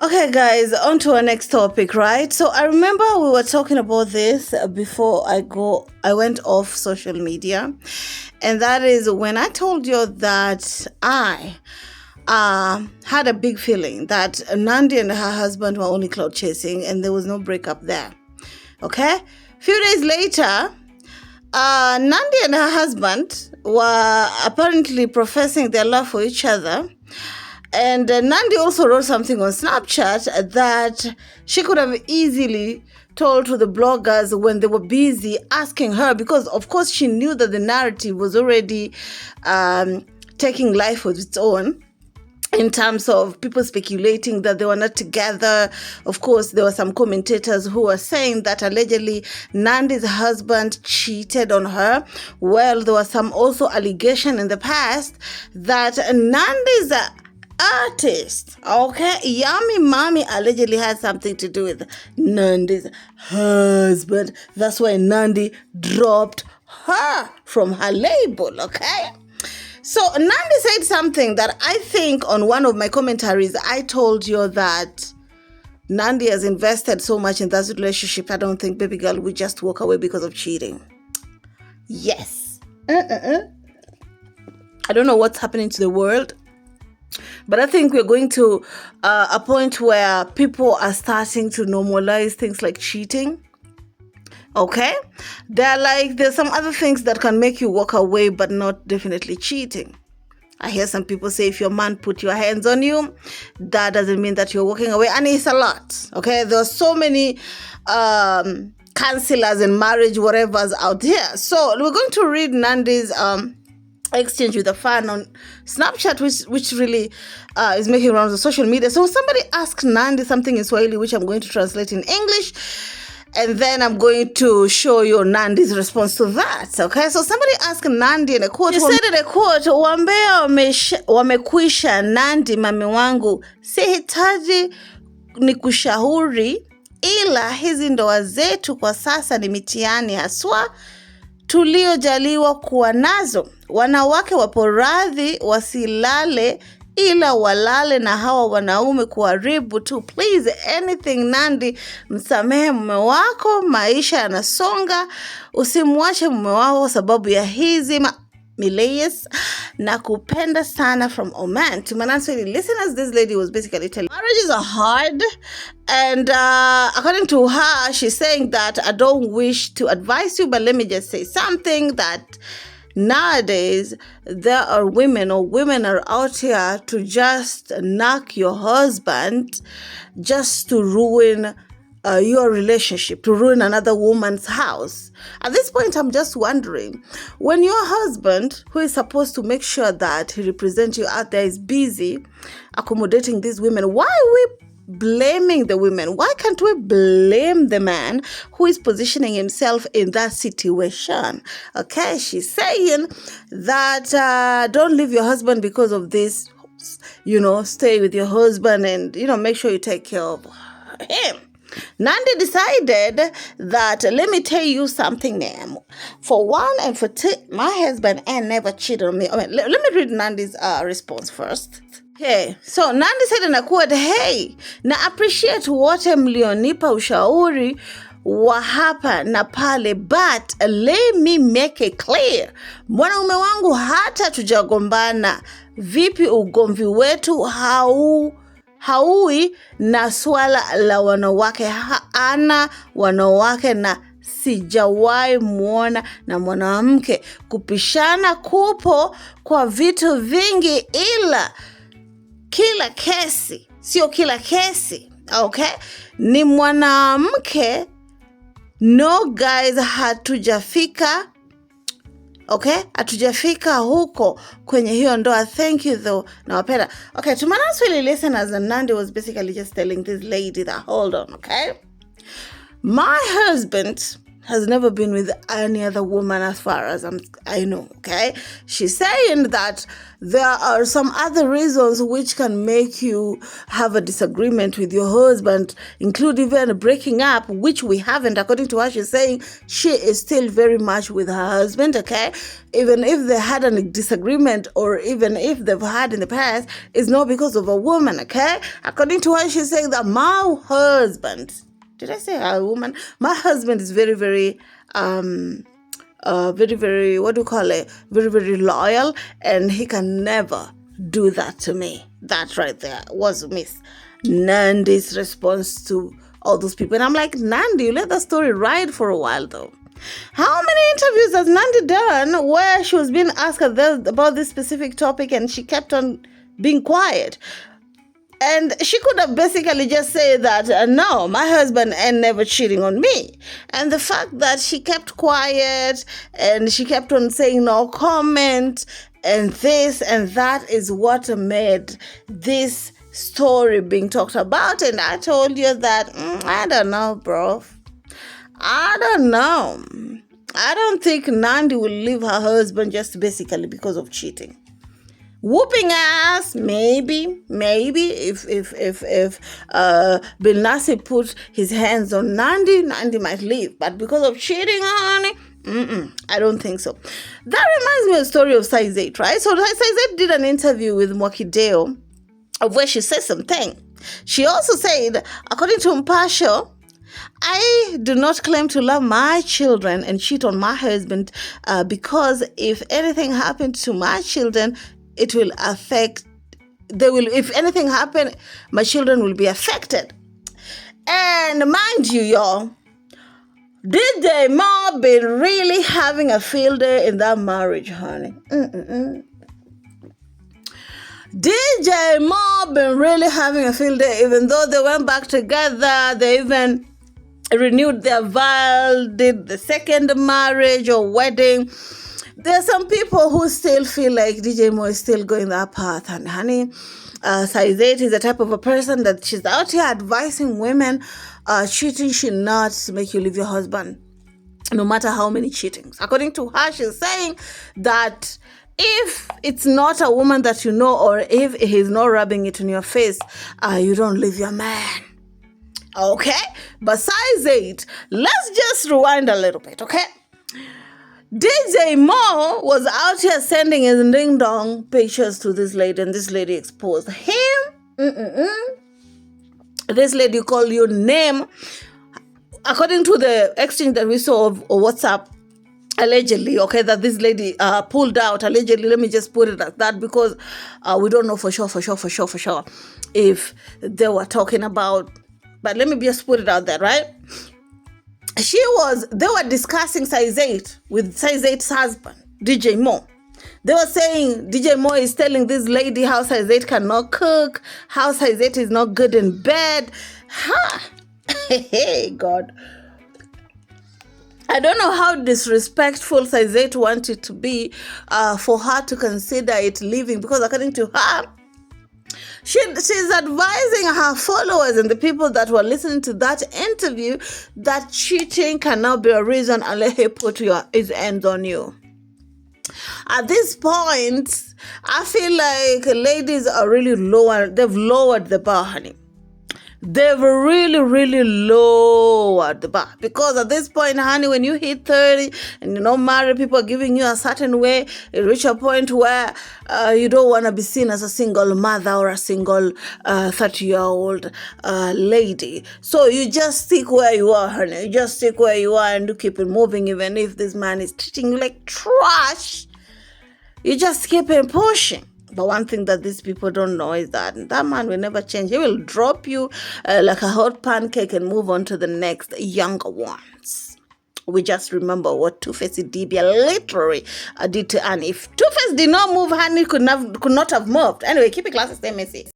Okay, guys, on to our next topic, right? So I remember we were talking about this before I went off social media. And that is when I told you that I had a big feeling that Nandi and her husband were only cloud chasing and there was no breakup there. Okay? A few days later, Nandi and her husband were apparently professing their love for each other. And Nandi also wrote something on Snapchat that she could have easily told to the bloggers when they were busy asking her, because of course she knew that the narrative was already taking life of its own in terms of people speculating that they were not together. Of course, there were some commentators who were saying that allegedly Nandi's husband cheated on her. Well, there was some also allegation in the past that Nandi's artist, okay, Yummy Mommy allegedly had something to do with Nandi's husband. That's why Nandi dropped her from her label, okay? So Nandi said something that I think on one of my commentaries, I told you that Nandi has invested so much in that relationship. I don't think baby girl would just walk away because of cheating. Yes. I don't know what's happening to the world. But I think we're going to a point where people are starting to normalize things like cheating. Okay? There's some other things that can make you walk away, but not definitely cheating. I hear some people say if your man put your hands on you, that doesn't mean that you're walking away. And it's a lot. Okay? There are so many counselors and marriage whatevers out here. So we're going to read Nandi's exchange with a fan on Snapchat, which really is making rounds on social media. So somebody asked Nandi something in Swahili, which I'm going to translate in English, and then I'm going to show you Nandi's response to that. Okay, so somebody asked Nandi in a quote. She said in a quote, "Wambea wamekwisha, Nandi mami wangu, sihitaji nikushauri, ila hizi ndoa zetu kwa sasa ni mitihani haswa tuliojaliwa kuwa nazo. Wanawake wapo radhi wasilale ila walale na hawa wanaume kuharibu tu. Please, anything Nandi, msamehe mume wako, maisha yanasonga. Usimwache mume wako sababu ya hizi Milayas na kupenda sana from Oman." To Manasweli listeners, this lady was basically telling marriages are hard, and according to her, she's saying that I don't wish to advise you, but let me just say something that nowadays there are women are out here to just knock your husband just to ruin your relationship, to ruin another woman's house. At this point, I'm just wondering, when your husband, who is supposed to make sure that he represents you out there, is busy accommodating these women, why are we blaming the women? Why can't we blame the man who is positioning himself in that situation? Okay, she's saying that don't leave your husband because of this, stay with your husband and, make sure you take care of him. Nandi decided that, let me tell you something, ma'am. For one and for two, my husband ain't never cheated on me. Let me read Nandi's response first. Okay, so Nandi said in a quote, "Hey, na appreciate wote mlionipa ushauri wa hapa na pale, but let me make it clear. Mwanaume wangu hata tujagombana. Vipi ugomvi wetu haui na swala la wanawake. Ana wanawake na sijawahi muona na mwanamke. Kupishana kupo kwa vitu vingi, ila kila kesi, sio kila kesi, okay? Ni mwanamke. No guys, hatujafika, okay? Hatujafika huko kwenye hiyo ndoa. Thank you though. Nawapenda." Okay, to Manasweli listeners, and Nandi was basically just telling this lady that, hold on, okay? My husband has never been with any other woman as far as I know, okay? She's saying that there are some other reasons which can make you have a disagreement with your husband, including even breaking up, which we haven't. According to her, she's saying she is still very much with her husband, okay? Even if they had a disagreement, or even if they've had in the past, it's not because of a woman, okay? According to her, she's saying that my husband, did I say a woman? My husband is very, very, very, very, what do you call it? Very, very loyal, and he can never do that to me. That right there was Miss Nandy's response to all those people. And I'm like, Nandi, you let that story ride for a while, though. How many interviews has Nandi done where she was being asked about this specific topic and she kept on being quiet? And she could have basically just said that, no, my husband ain't never cheating on me. And the fact that she kept quiet and she kept on saying no comment and this and that is what made this story being talked about. And I told you that, I don't know, bro. I don't know. I don't think Nandi will leave her husband just basically because of cheating. Whooping ass, maybe if Bill Nassi put his hands on Nandi might leave. But because of cheating, honey, I don't think so. That reminds me of the story of Size 8, right? So Size 8 did an interview with Mwakideo, of where she said something. She also said, according to Mpasho, I do not claim to love my children and cheat on my husband because if anything happened to my children, it will affect, if anything happen, my children will be affected. And mind you, y'all, DJ Mo been really having a field day in that marriage, honey. DJ Mo been really having a field day, even though they went back together, they even renewed their vow, did the second marriage or wedding. There are some people who still feel like DJ Mo is still going that path. And honey, Size 8 is the type of a person that she's out here advising women, cheating should not make you leave your husband, no matter how many cheatings. According to her, she's saying that if it's not a woman that you know, or if he's not rubbing it in your face, you don't leave your man. Okay? But Size 8, let's just rewind a little bit, okay? DJ Mo was out here sending his ding-dong pictures to this lady, and this lady exposed him. This lady called you name. According to the exchange that we saw of WhatsApp, allegedly, okay, that this lady pulled out, allegedly, let me just put it like that, because we don't know for sure if they were talking about, but let me just put it out there, right? They were discussing Size 8 with Size 8's husband, DJ Mo. They were saying DJ Mo is telling this lady how Size 8 cannot cook, how Size 8 is not good in bed. Hey, God. I don't know how disrespectful Size 8 wanted to be for her to consider it leaving, because according to her, she's advising her followers and the people that were listening to that interview that cheating cannot be a reason unless he put his hands on you. At this point, I feel like ladies are really lower. They've lowered the bar, honey. They've really lowered the bar, because at this point, honey, when you hit 30 and you're not married, people are giving you a certain way, you reach a point where you don't want to be seen as a single mother or a single 30-year-old lady. So you just stick where you are, honey. You just stick where you are and you keep it moving, even if this man is treating you like trash. You just keep it pushing. But one thing that these people don't know is that man will never change. He will drop you like a hot pancake and move on to the next younger ones. We just remember what Two-Face Idibia literally did to Annie. If Two-Face did not move, Annie could not have moved. Anyway, keep it classy, stay messy.